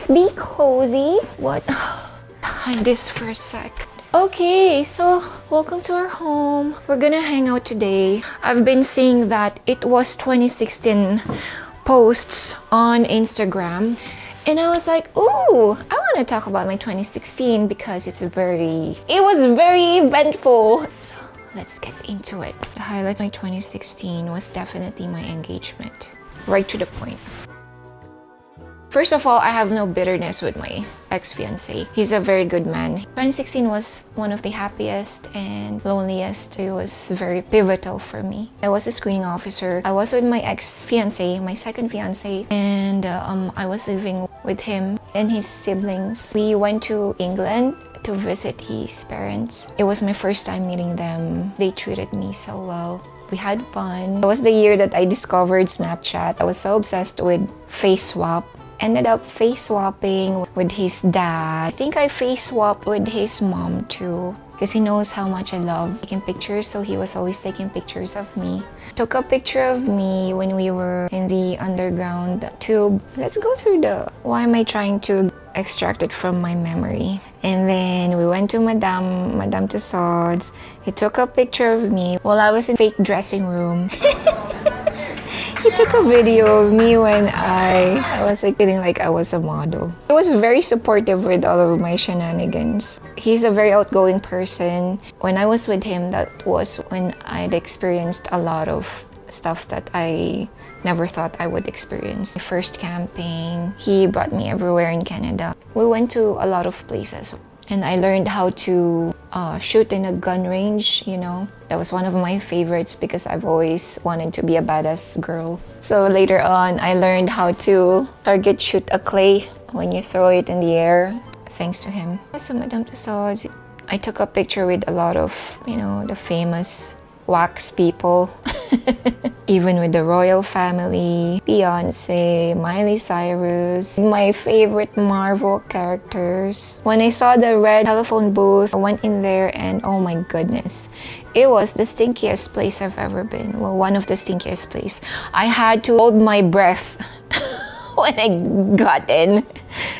let's be cozy. What? Hide this for a sec. Okay, so welcome to our home. We're gonna hang out today. I've been seeing that it was 2016 posts on Instagram, and I was like, ooh, I want to talk about my 2016 because it was very eventful. So let's get into it. The highlights of my 2016 was definitely my engagement. Right to the point. First of all, I have no bitterness with my ex-fiancé. He's a very good man. 2016 was one of the happiest and loneliest. It was very pivotal for me. I was a screening officer. I was with my ex-fiancé, my second fiancé, and I was living with him and his siblings. We went to England to visit his parents. It was my first time meeting them. They treated me so well. We had fun. It was the year that I discovered Snapchat. I was so obsessed with faceswap. Ended up face swapping with his dad. I think I face swapped with his mom too, because he knows how much I love taking pictures, so he was always taking pictures of me. Took a picture of me when we were in the underground tube. Let's go through why am I trying to extract it from my memory? And then we went to Madame Tussauds. He took a picture of me while I was in fake dressing room. He took a video of me when I was like feeling like I was a model. He was very supportive with all of my shenanigans. He's a very outgoing person. When I was with him, that was when I'd experienced a lot of stuff that I never thought I would experience. First camping, he brought me everywhere in Canada. We went to a lot of places. And I learned how to shoot in a gun range, you know. That was one of my favorites because I've always wanted to be a badass girl. So later on, I learned how to target shoot a clay when you throw it in the air, thanks to him. So Madame Tussauds, I took a picture with a lot of, you know, the famous wax people. Even with the royal family, Beyonce, Miley Cyrus, my favorite Marvel characters. When I saw the red telephone booth, I went in there and oh my goodness, it was the stinkiest place I've ever been. Well, one of the stinkiest places. I had to hold my breath when I got in,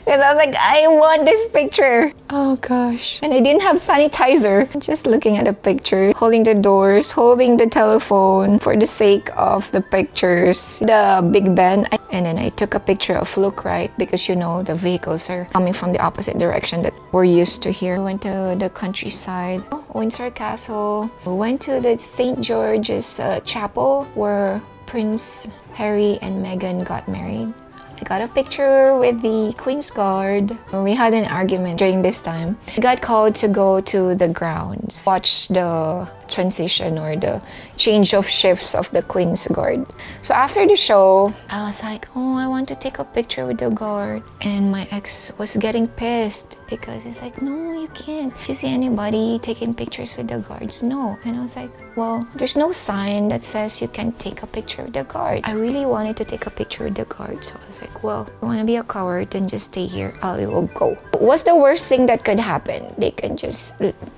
because I was like, I want this picture. Oh gosh. And I didn't have sanitizer. Just looking at the picture, holding the doors, holding the telephone for the sake of the pictures, the Big Ben. And then I took a picture of Look Right because, you know, the vehicles are coming from the opposite direction that we're used to here. We went to the countryside, Windsor Castle. We went to the St. George's Chapel where Prince Harry and Meghan got married. I got a picture with the Queen's Guard. We had an argument during this time. I got called to go to the grounds, watch the transition or the change of shifts of the Queen's Guard. So after the show, I was like, oh, I want to take a picture with the guard. And my ex was getting pissed because he's like, no, you can't. If you see anybody taking pictures with the guards, no. And I was like, well, there's no sign that says you can take a picture with the guard. I really wanted to take a picture with the guard. So I was like, well, I want to be a coward, then just stay here. I will go. What's the worst thing that could happen? They can just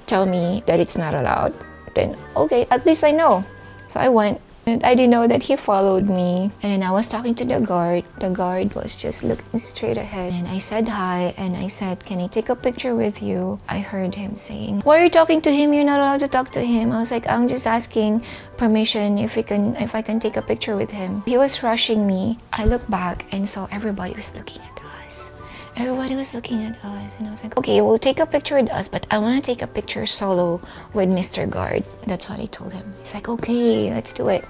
tell me that it's not allowed. Then okay, at least I know. So I went, and I didn't know that he followed me. And then I was talking to the guard. The guard was just looking straight ahead. And I said hi, and I said, can I take a picture with you? I heard him saying, why are you talking to him? You're not allowed to talk to him. I was like, I'm just asking permission if I can take a picture with him. He was rushing me. I looked back and saw everybody was looking at us. Everybody was looking at us, and I was like, okay, we'll take a picture with us, but I want to take a picture solo with Mr. Guard. That's what I told him. He's like, okay, let's do it.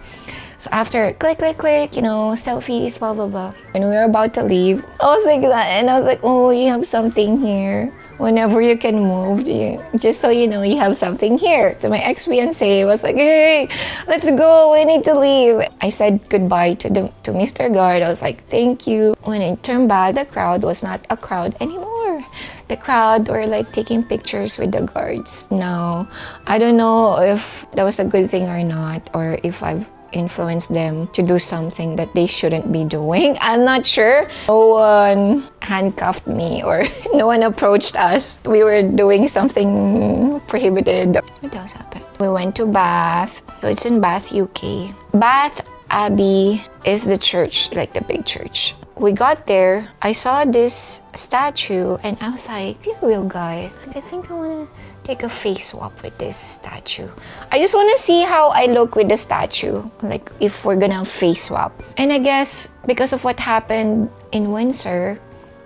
So after click, you know, selfies, blah, blah, blah. When we were about to leave, I was like that, and I was like, oh, you have something here. Whenever you can move, just so you know, you have something here. So my ex-fiancé was like, hey, let's go, we need to leave. I said goodbye to Mr. Guard. I was like, thank you. When I turned back, the crowd was not a crowd anymore. The crowd were like taking pictures with the guards. Now, I don't know if that was a good thing or not, or if I've influence them to do something that they shouldn't be doing. I'm not sure. No one handcuffed me or no one approached us. We were doing something prohibited. What else happened? We went to Bath. So it's in Bath, UK. Bath, Abbey is the church, like the big church. We got there, I saw this statue, and I was like, "You're a real guy. I think I wanna take a face swap with this statue. I just wanna see how I look with the statue, like if we're gonna face swap." And I guess because of what happened in Windsor,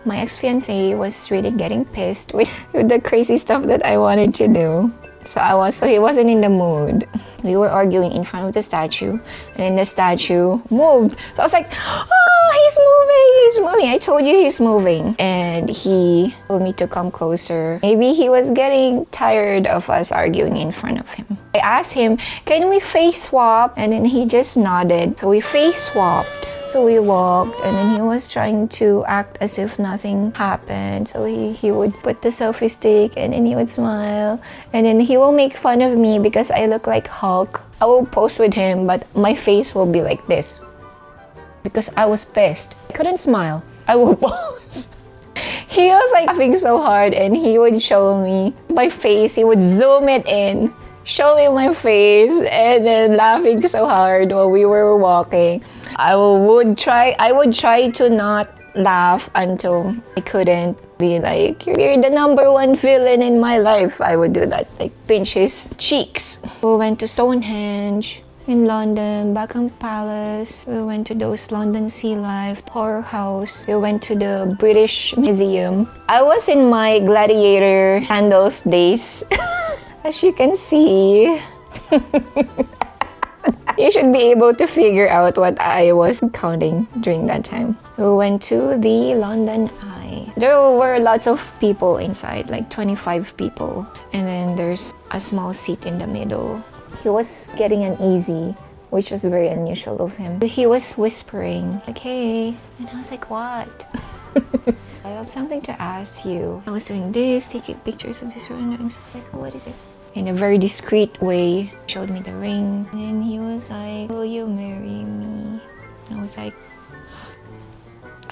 my ex-fiancé was really getting pissed with the crazy stuff that I wanted to do. So he wasn't in the mood. We were arguing in front of the statue, and then the statue moved. So I was like, "Oh, he's moving. I told you he's moving." And he told me to come closer. Maybe he was getting tired of us arguing in front of him. I asked him, "Can we face swap?" And then he just nodded. So we face swapped. So we walked, and then he was trying to act as if nothing happened. So he would put the selfie stick, and then he would smile. And then he will make fun of me because I look like Hulk. I will pose with him, but my face will be like this. Because I was pissed. I couldn't smile. I will pose. He was like laughing so hard, and he would show me my face. He would zoom it in, show me my face, and then laughing so hard while we were walking. I would try to not laugh until I couldn't, be like, "You're the number one villain in my life." I would do that, like pinch his cheeks. We went to Stonehenge in London, Buckingham Palace. We went to those London Sea Life, Horror House. We went to the British Museum. I was in my gladiator sandals days. As you can see. You should be able to figure out what I was counting during that time. We went to the London Eye. There were lots of people inside, like 25 people. And then there's a small seat in the middle. He was getting uneasy, which was very unusual of him. He was whispering, like, "Hey." And I was like, "What?" "I have something to ask you." I was doing this, taking pictures of the surroundings. I was like, "What is it?" In a very discreet way, showed me the ring. And then he was like, "Will you marry me?" I was like,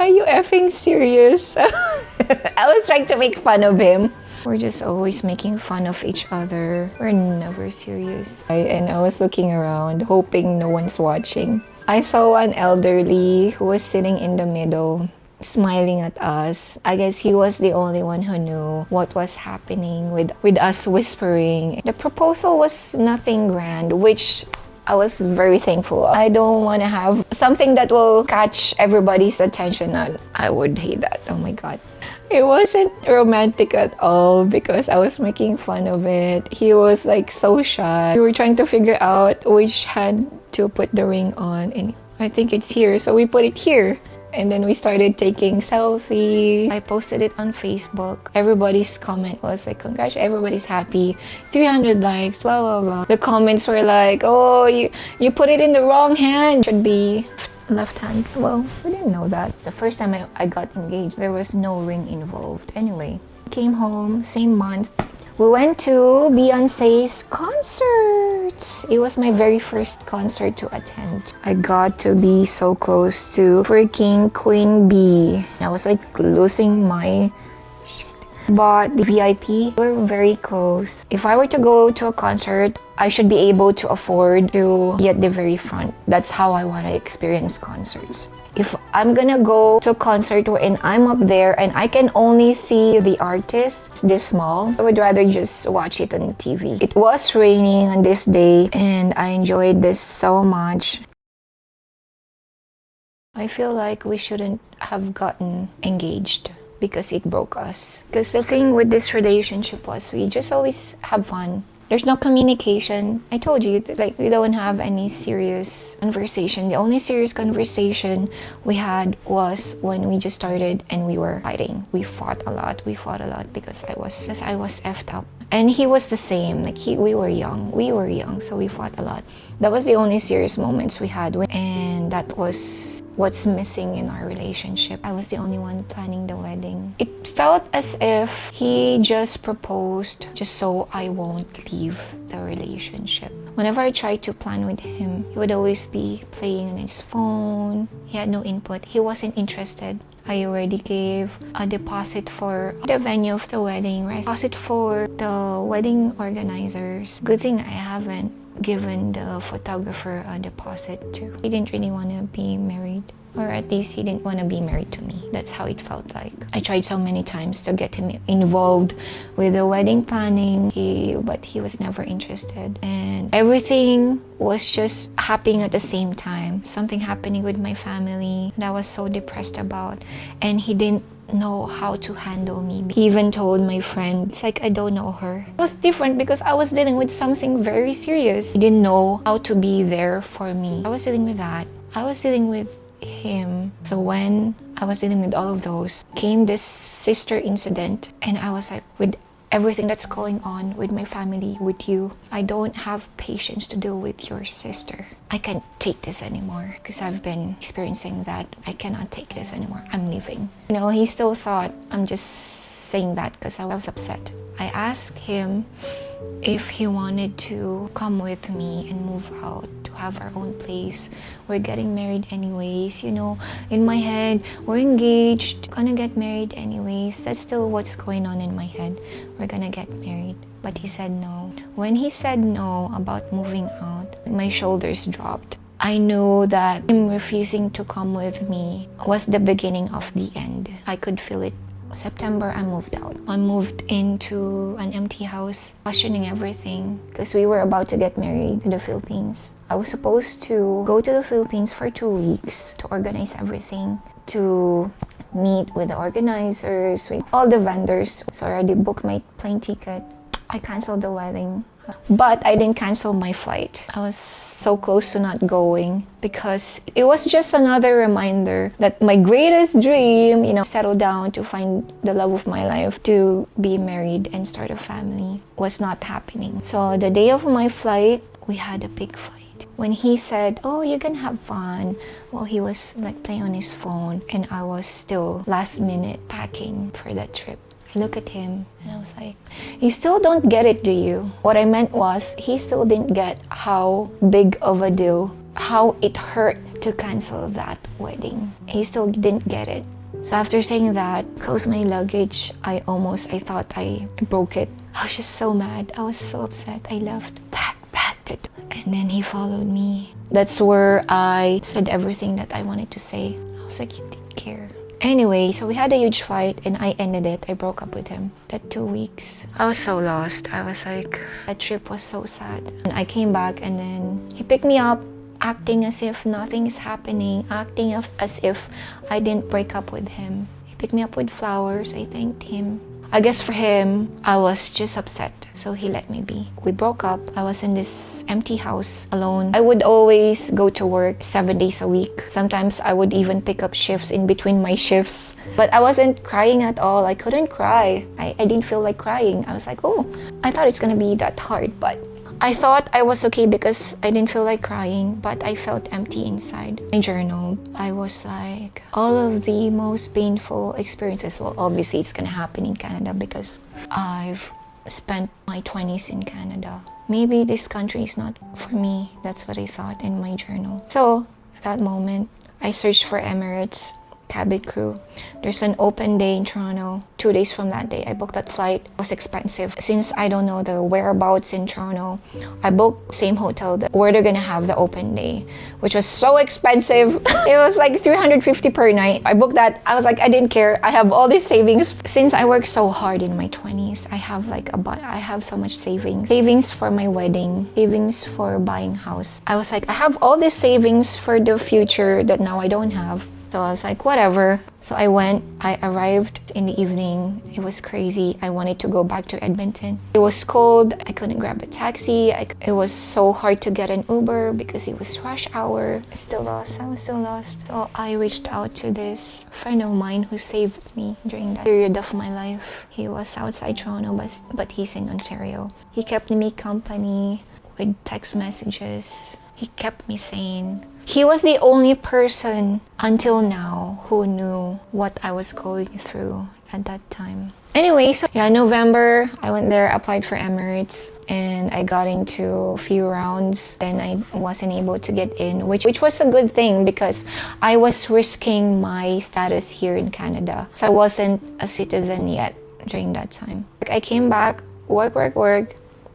"Are you effing serious?" I was trying to make fun of him. We're just always making fun of each other. We're never serious. And I was looking around, hoping no one's watching. I saw an elderly who was sitting in the middle, smiling at us. I guess he was the only one who knew what was happening with us whispering. The proposal was nothing grand, which I was very thankful of. I don't want to have something that will catch everybody's attention. I would hate that. Oh my god. It wasn't romantic at all because I was making fun of it. He was like so shy. We were trying to figure out which hand to put the ring on, and I think it's here, so we put it here. And then we started taking selfies. I posted it on Facebook. Everybody's comment was like, "Congrats, everybody's happy. 300 likes, blah, blah, blah." The comments were like, "Oh, you put it in the wrong hand. Should be left hand." Well, we didn't know that. It's the first time I got engaged. There was no ring involved. Anyway, came home, same month. We went to Beyonce's concert. It was my very first concert to attend. I got to be so close to freaking Queen Bee. I was like losing my shit. But the VIP were very close. If I were to go to a concert, I should be able to afford to be at the very front. That's how I want to experience concerts. If I'm gonna go to a concert and I'm up there and I can only see the artist this small, I would rather just watch it on TV. It was raining on this day and I enjoyed this so much. I feel like we shouldn't have gotten engaged because it broke us. Because the thing with this relationship was we just always have fun. There's no communication. I told you, like, we don't have any serious conversation. The only serious conversation we had was when we just started and we were fighting. We fought a lot because I was effed up. And he was the same. Like, we were young, so we fought a lot. That was the only serious moments we had. And that was what's missing in our relationship. I was the only one planning the wedding. It felt as if he just proposed just so I won't leave the relationship. Whenever I tried to plan with him, he would always be playing on his phone. He had no input. He wasn't interested. I already gave a deposit for the venue of the wedding, right? Deposit for the wedding organizers. Good thing I haven't given the photographer a deposit too. He didn't really want to be married. Or at least he didn't want to be married to me. That's how it felt like. I tried so many times to get him involved with the wedding planning, but he was never interested. And everything was just happening at the same time. Something happening with my family that I was so depressed about. And he didn't know how to handle me. He even told my friend, it's like I don't know her. It was different because I was dealing with something very serious. He didn't know how to be there for me. I was dealing with that. I was dealing with him. So when I was dealing with all of those, came this sister incident, and I was like, with everything that's going on with my family, with you, I don't have patience to deal with your sister. I can't take this anymore because I've been experiencing that. I cannot take this anymore. I'm leaving. He still thought I'm just saying that because I was upset. I asked him if he wanted to come with me and move out to have our own place. We're getting married anyways, in my head, we're engaged, gonna get married anyways. That's still what's going on in my head. We're gonna get married. But he said no. When he said no about moving out, my shoulders dropped. I knew that him refusing to come with me was the beginning of the end. I could feel it. September, I moved out. I moved into an empty house, questioning everything because we were about to get married to the Philippines. I was supposed to go to the Philippines for 2 weeks to organize everything, to meet with the organizers, with all the vendors. So I already booked my plane ticket. I canceled the wedding. But I didn't cancel my flight. I was so close to not going because it was just another reminder that my greatest dream, settle down to find the love of my life, to be married and start a family, was not happening. So the day of my flight, we had a big fight. When he said, oh, you can have fun, well, he was like playing on his phone and I was still last minute packing for that trip. I look at him and I was like, you still don't get it, do you? What I meant was, he still didn't get how big of a deal, how it hurt to cancel that wedding. He still didn't get it. So after saying that, closed my luggage, I thought I broke it. I was just so mad. I was so upset. I left, packed it. And then he followed me. That's where I said everything that I wanted to say. I was like, you didn't care. Anyway, so we had a huge fight and I ended it. I broke up with him. That 2 weeks, I was so lost. I was like, that trip was so sad. And I came back and then he picked me up, acting as if nothing is happening, acting as if I didn't break up with him. He picked me up with flowers. I thanked him. I guess for him, I was just upset, so he let me be. We broke up. I was in this empty house alone. I would always go to work 7 days a week. Sometimes I would even pick up shifts in between my shifts. But I wasn't crying at all. I couldn't cry. I didn't feel like crying. I was like, oh, I thought it's gonna be that hard, but I thought I was okay because I didn't feel like crying, but I felt empty inside. My journal, I was like, all of the most painful experiences, well, obviously it's gonna happen in Canada because I've spent my 20s in Canada. Maybe this country is not for me. That's what I thought in my journal. So at that moment, I searched for Emirates cabin crew. There's an open day in Toronto. 2 days from that day, I booked that flight. It was expensive. Since I don't know the whereabouts in Toronto, I booked same hotel where they're gonna have the open day, which was so expensive. It was like $350 per night. I booked that. I was like, I didn't care. I have all these savings. Since I worked so hard in my 20s, I have so much savings. Savings for my wedding, savings for buying house. I was like, I have all these savings for the future that now I don't have. So I was like, whatever. So I went. I arrived in the evening. It was crazy. I wanted to go back to Edmonton. It was cold. I couldn't grab a taxi. It was so hard to get an Uber because it was rush hour. I was still lost. So I reached out to this friend of mine who saved me during that period of my life. He was outside Toronto, but he's in Ontario. He kept me company with text messages. He kept me sane. He was the only person until now who knew what I was going through at that time. Anyway, so yeah, November, I went there, applied for Emirates, and I got into a few rounds. Then I wasn't able to get in, which was a good thing because I was risking my status here in Canada. So I wasn't a citizen yet during that time. I came back, work,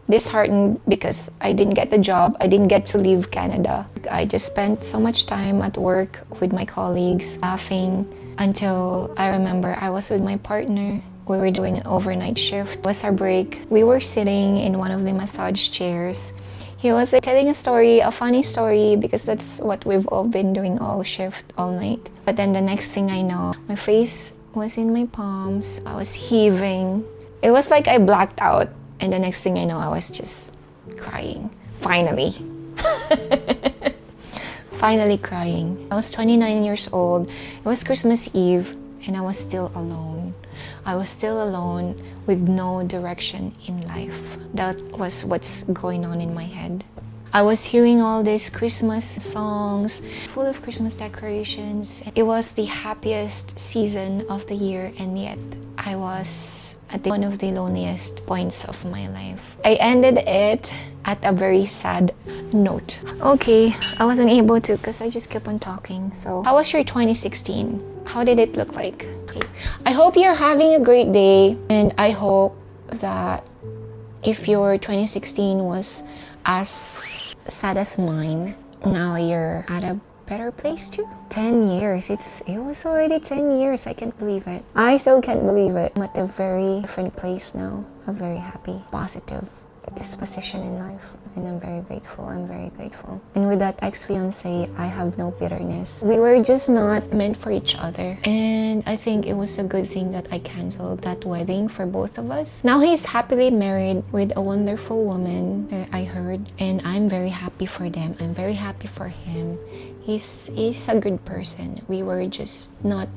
disheartened because I didn't get the job. I didn't get to leave Canada. I just spent so much time at work with my colleagues, laughing, until I remember I was with my partner. We were doing an overnight shift. It was our break. We were sitting in one of the massage chairs. He was telling a story, a funny story, because that's what we've all been doing all shift, all night. But then the next thing I know, my face was in my palms. I was heaving. It was like I blacked out. And the next thing I know, I was just crying. Finally. Finally crying. I was 29 years old. It was Christmas Eve, and I was still alone. I was still alone with no direction in life. That was what's going on in my head. I was hearing all these Christmas songs, full of Christmas decorations. It was the happiest season of the year, and yet I was at one of the loneliest points of my life. I ended it at a very sad note. Okay, I wasn't able to because I just kept on talking. So, how was your 2016? How did it look like? Okay. I hope you're having a great day, and I hope that if your 2016 was as sad as mine, now you're at a better place too. 10 years. It was already 10 years. I can't believe it. I still can't believe it. I'm at a very different place now. A very happy, positive disposition in life. And I'm very grateful. I'm very grateful. And with that ex-fiance, I have no bitterness. We were just not meant for each other. And I think it was a good thing that I canceled that wedding for both of us. Now he's happily married with a wonderful woman, I heard. And I'm very happy for them. I'm very happy for him. He's a good person. We were just not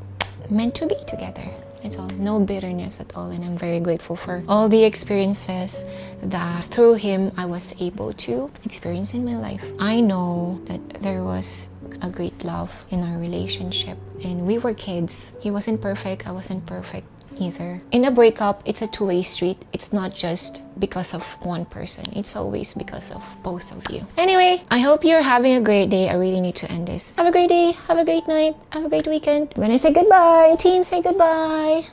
meant to be together. It's all. No bitterness at all. And I'm very grateful for all the experiences that through him I was able to experience in my life. I know that there was a great love in our relationship. And we were kids. He wasn't perfect. I wasn't perfect either. In a breakup, it's a two-way street. It's not just because of one person. It's always because of both of you. Anyway, I hope you're having a great day. I really need to end this. Have a great day. Have a great night. Have a great weekend. I'm gonna say goodbye. Team, say goodbye.